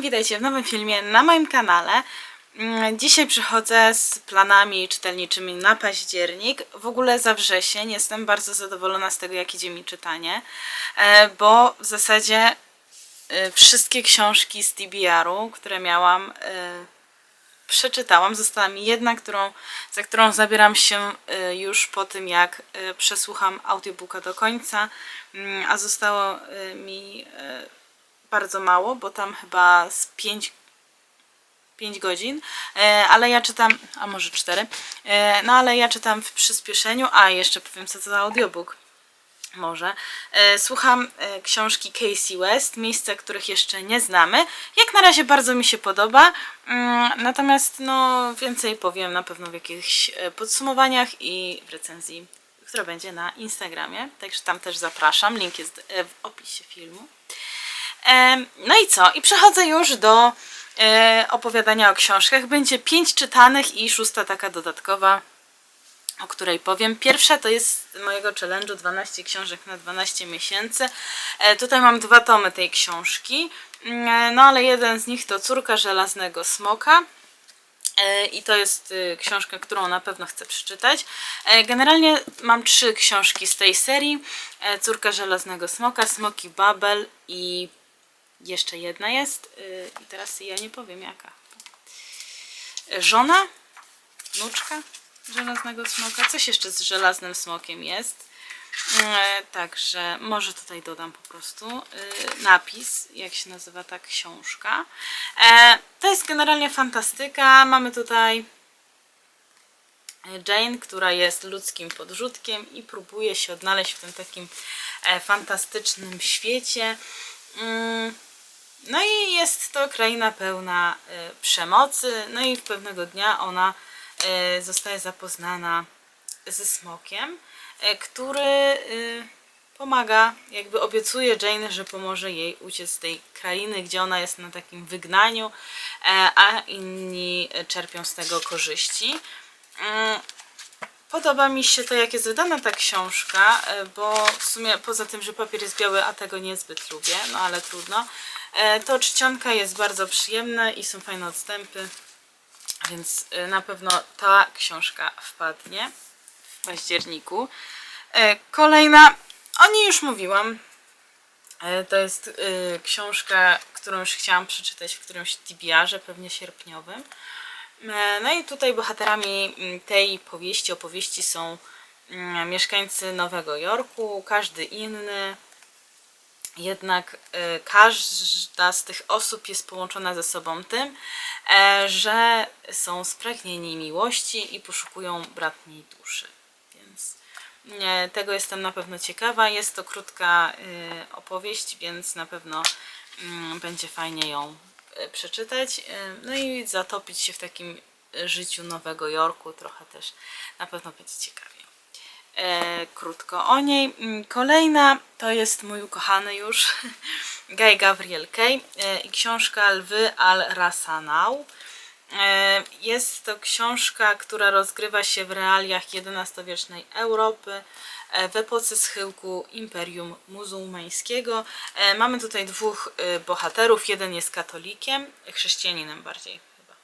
witajcie w nowym filmie na moim kanale. Dzisiaj przychodzę z planami czytelniczymi na październik. W ogóle za wrzesień jestem bardzo zadowolona z tego, jak idzie mi czytanie, bo w zasadzie wszystkie książki z TBR-u, które miałam, przeczytałam. Została mi jedna, za którą zabieram się już po tym, jak przesłucham audiobooka do końca, a zostało mi bardzo mało, bo tam chyba z 5 godzin, ale ja czytam, a może 4, no ale ja czytam w przyspieszeniu, a jeszcze powiem, co to za audiobook. Może. Słucham książki Casey West, miejsca, których jeszcze nie znamy. Jak na razie bardzo mi się podoba, natomiast no więcej powiem na pewno w jakichś podsumowaniach i w recenzji, która będzie na Instagramie, także tam też zapraszam, link jest w opisie filmu. No i co? I przechodzę już do opowiadania o książkach. Będzie 5 czytanych i 6 taka dodatkowa, o której powiem. Pierwsza to jest mojego challenge'u 12 książek na 12 miesięcy. Tutaj mam 2 tomy tej książki, no ale jeden z nich to Córka Żelaznego Smoka. I to jest książka, którą na pewno chcę przeczytać. Generalnie mam 3 książki z tej serii. Córka Żelaznego Smoka, Smoki Babel i jeszcze jedna jest. I teraz ja nie powiem jaka. Żona? Wnuczka Żelaznego Smoka. Coś jeszcze z Żelaznym Smokiem jest. Także może tutaj dodam po prostu napis, jak się nazywa ta książka. To jest generalnie fantastyka. Mamy tutaj Jane, która jest ludzkim podrzutkiem i próbuje się odnaleźć w tym takim fantastycznym świecie. No i jest to kraina pełna przemocy. No i pewnego dnia ona zostaje zapoznana ze smokiem, który pomaga, jakby obiecuje Jane, że pomoże jej uciec z tej krainy, gdzie ona jest na takim wygnaniu, a inni czerpią z tego korzyści. Podoba mi się to, jak jest wydana ta książka, bo w sumie poza tym, że papier jest biały, a tego niezbyt lubię, no ale trudno, to czcionka jest bardzo przyjemna i są fajne odstępy, więc na pewno ta książka wpadnie w październiku. Kolejna, o niej już mówiłam, to jest książka, którą już chciałam przeczytać w którymś TBR-ze, pewnie sierpniowym. No i tutaj bohaterami tej opowieści są mieszkańcy Nowego Jorku, każdy inny, jednak każda z tych osób jest połączona ze sobą tym, że są spragnieni miłości i poszukują bratniej duszy. Więc tego jestem na pewno ciekawa. Jest to krótka opowieść, więc na pewno będzie fajnie ją przeczytać. No i zatopić się w takim życiu Nowego Jorku. Trochę też na pewno będzie ciekawie. Krótko o niej. Kolejna to jest mój ukochany już Guy Gavriel Kay i książka Lwy Al-Rasanał. Jest to książka, która rozgrywa się w realiach XI-wiecznej Europy, w epoce schyłku Imperium Muzułmańskiego. Mamy tutaj 2 bohaterów. Jeden jest katolikiem, chrześcijaninem bardziej chyba.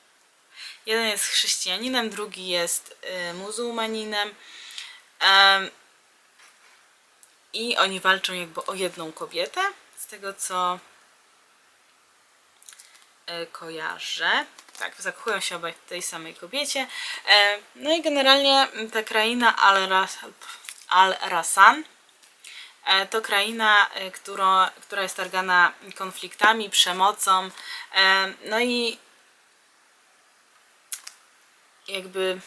Jeden jest chrześcijaninem, drugi jest muzułmaninem. I oni walczą jakby o jedną kobietę, z tego co kojarzę. Tak, zakochują się obaj w tej samej kobiecie. No i generalnie ta kraina Al-Rasan to kraina, która jest targana konfliktami, przemocą. No i jakby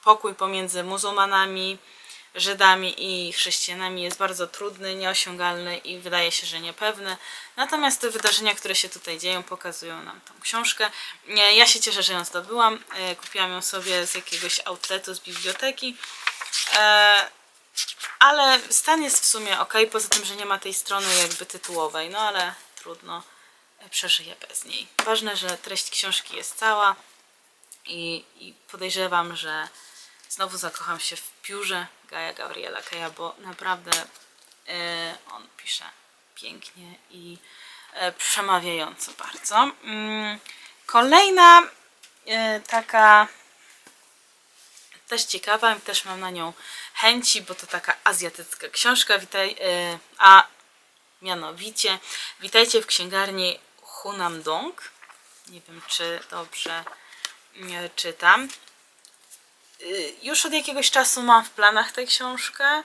pokój pomiędzy muzułmanami, Żydami i chrześcijanami jest bardzo trudny, nieosiągalny i wydaje się, że niepewny. Natomiast te wydarzenia, które się tutaj dzieją, pokazują nam tą książkę. Ja się cieszę, że ją zdobyłam. Kupiłam ją sobie z jakiegoś outletu, z biblioteki. Ale stan jest w sumie ok, poza tym, że nie ma tej strony jakby tytułowej. No ale trudno, przeżyję bez niej. Ważne, że treść książki jest cała i podejrzewam, że znowu zakocham się w piórze Gaya Gavriela Kaya, bo naprawdę on pisze pięknie i przemawiająco bardzo. Kolejna taka też ciekawa, też mam na nią chęci, bo to taka azjatycka książka. A mianowicie witajcie w księgarni Hunamdong. Nie wiem, czy dobrze czytam. Już od jakiegoś czasu mam w planach tę książkę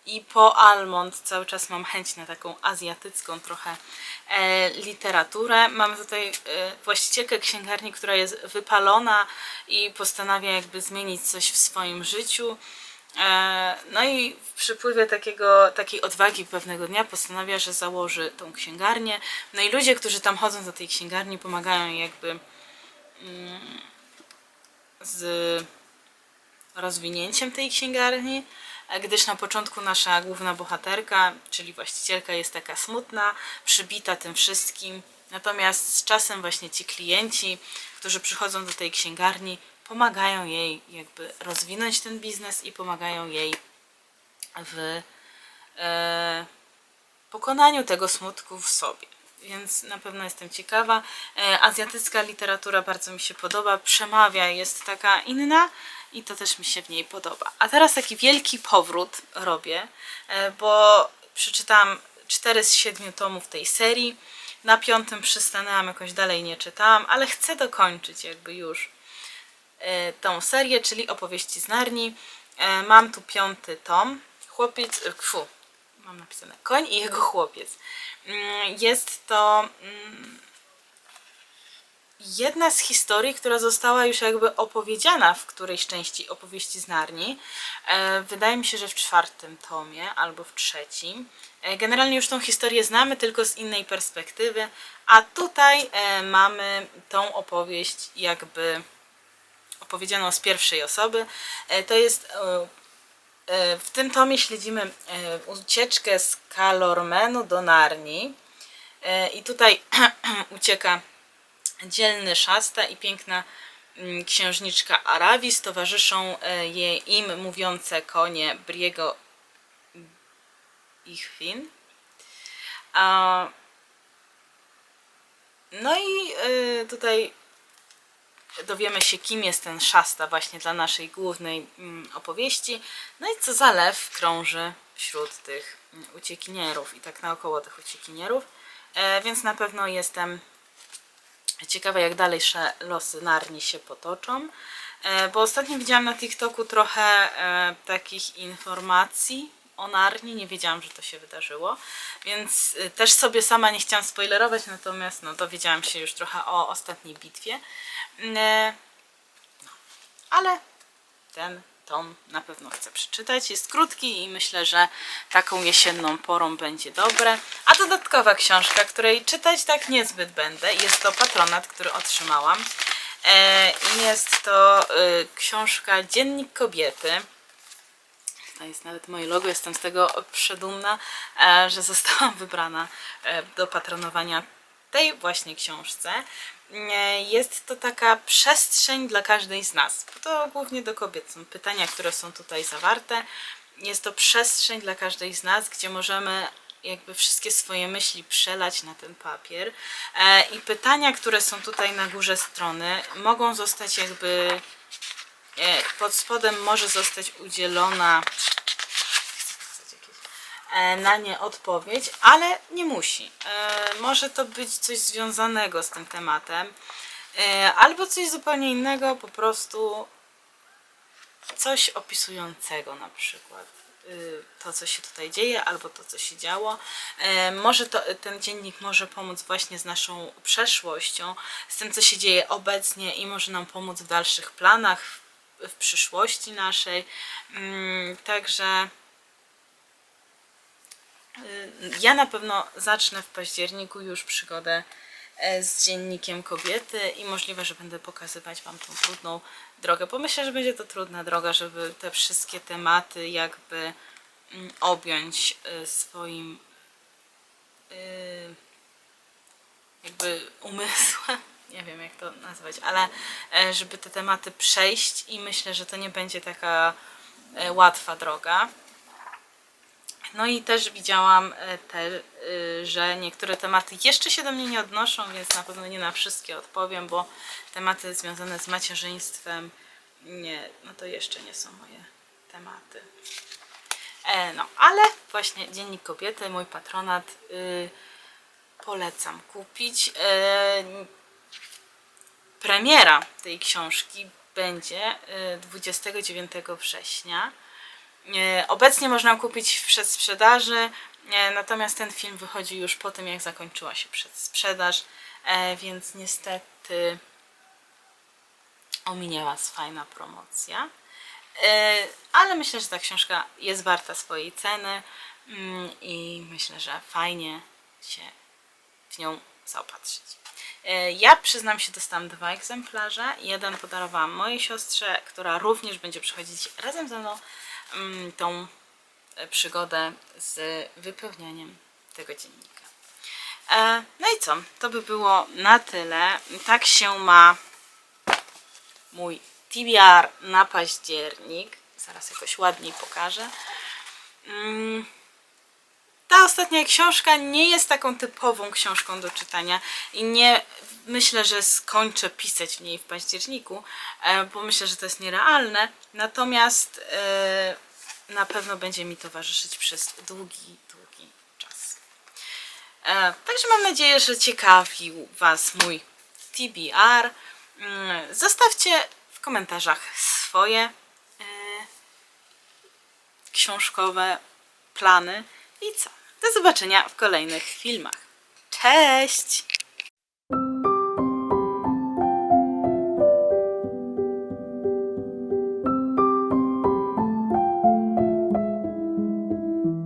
i po Almond cały czas mam chęć na taką azjatycką trochę literaturę. Mamy tutaj właścicielkę księgarni, która jest wypalona i postanawia jakby zmienić coś w swoim życiu. No i w przypływie takiej odwagi pewnego dnia postanawia, że założy tą księgarnię. No i ludzie, którzy tam chodzą do tej księgarni, pomagają jej jakby z rozwinięciem tej księgarni, gdyż na początku nasza główna bohaterka, czyli właścicielka, jest taka smutna, przybita tym wszystkim. Natomiast z czasem właśnie ci klienci, którzy przychodzą do tej księgarni, pomagają jej jakby rozwinąć ten biznes i pomagają jej w pokonaniu tego smutku w sobie. Więc na pewno jestem ciekawa. Azjatycka literatura bardzo mi się podoba, przemawia, jest taka inna i to też mi się w niej podoba. A teraz taki wielki powrót robię, bo przeczytałam 4 z 7 tomów tej serii. Na 5 przystanęłam, jakoś dalej nie czytałam, ale chcę dokończyć jakby już tą serię, czyli Opowieści z Narni. Mam tu 5 tom. Mam napisane Koń i jego chłopiec. Jest to jedna z historii, która została już jakby opowiedziana w którejś części Opowieści z Narni. Wydaje mi się, że w 4 tomie albo w 3. Generalnie już tą historię znamy, tylko z innej perspektywy, a tutaj mamy tą opowieść jakby opowiedzianą z pierwszej osoby. To jest w tym tomie śledzimy ucieczkę z Calormenu do Narni i tutaj ucieka dzielny Szasta i piękna księżniczka Aravis. Towarzyszą im mówiące konie Briego i Chwin. No i tutaj dowiemy się, kim jest ten Szasta właśnie dla naszej głównej opowieści. No i co za lew krąży wśród tych uciekinierów i tak naokoło tych uciekinierów. Więc na pewno jestem ciekawa, jak dalejsze losy Narni się potoczą. Bo ostatnio widziałam na TikToku trochę takich informacji o Narni. Nie wiedziałam, że to się wydarzyło. Więc też sobie sama nie chciałam spoilerować, natomiast no, dowiedziałam się już trochę o ostatniej bitwie. Ale ten tom na pewno chcę przeczytać. Jest krótki i myślę, że taką jesienną porą będzie dobre. A dodatkowa książka, której czytać tak niezbyt będę, jest to Patronat, który otrzymałam. I jest to książka Dziennik Kobiety. To jest nawet moje logo, jestem z tego przedumna, że zostałam wybrana do patronowania tej właśnie książce. Jest to taka przestrzeń dla każdej z nas, bo to głównie do kobiet są pytania, które są tutaj zawarte. Jest to przestrzeń dla każdej z nas, gdzie możemy jakby wszystkie swoje myśli przelać na ten papier i pytania, które są tutaj na górze strony, mogą zostać jakby pod spodem może zostać udzielona na nie odpowiedź, ale nie musi. Może to być coś związanego z tym tematem, albo coś zupełnie innego, po prostu coś opisującego na przykład to, co się tutaj dzieje, albo to, co się działo. Może ten dziennik może pomóc właśnie z naszą przeszłością, z tym, co się dzieje obecnie i może nam pomóc w dalszych planach, w przyszłości naszej. Także ja na pewno zacznę w październiku już przygodę z Dziennikiem Kobiety i możliwe, że będę pokazywać Wam tą trudną drogę, bo myślę, że będzie to trudna droga, żeby te wszystkie tematy jakby objąć swoim jakby umysłem, nie wiem jak to nazwać, ale żeby te tematy przejść i myślę, że to nie będzie taka łatwa droga. No i też widziałam, że niektóre tematy jeszcze się do mnie nie odnoszą, więc na pewno nie na wszystkie odpowiem, bo tematy związane z macierzyństwem, nie, no to jeszcze nie są moje tematy. No, ale właśnie Dziennik Kobiety, mój patronat, polecam kupić. Premiera tej książki będzie 29 września. Obecnie można kupić w przedsprzedaży, natomiast ten film wychodzi już po tym, jak zakończyła się przedsprzedaż, więc niestety ominie Was fajna promocja. Ale myślę, że ta książka jest warta swojej ceny i myślę, że fajnie się w nią zaopatrzyć. Ja przyznam się, dostałam 2 egzemplarze. Jeden podarowałam mojej siostrze, która również będzie przechodzić razem ze mną tą przygodę z wypełnianiem tego dziennika. No i co? To by było na tyle. Tak się ma mój TBR na październik. Zaraz jakoś ładniej pokażę. Ta ostatnia książka nie jest taką typową książką do czytania i nie myślę, że skończę pisać w niej w październiku, bo myślę, że to jest nierealne. Natomiast na pewno będzie mi towarzyszyć przez długi czas. Także mam nadzieję, że ciekawił Was mój TBR. Zostawcie w komentarzach swoje książkowe plany i co? Do zobaczenia w kolejnych filmach. Cześć!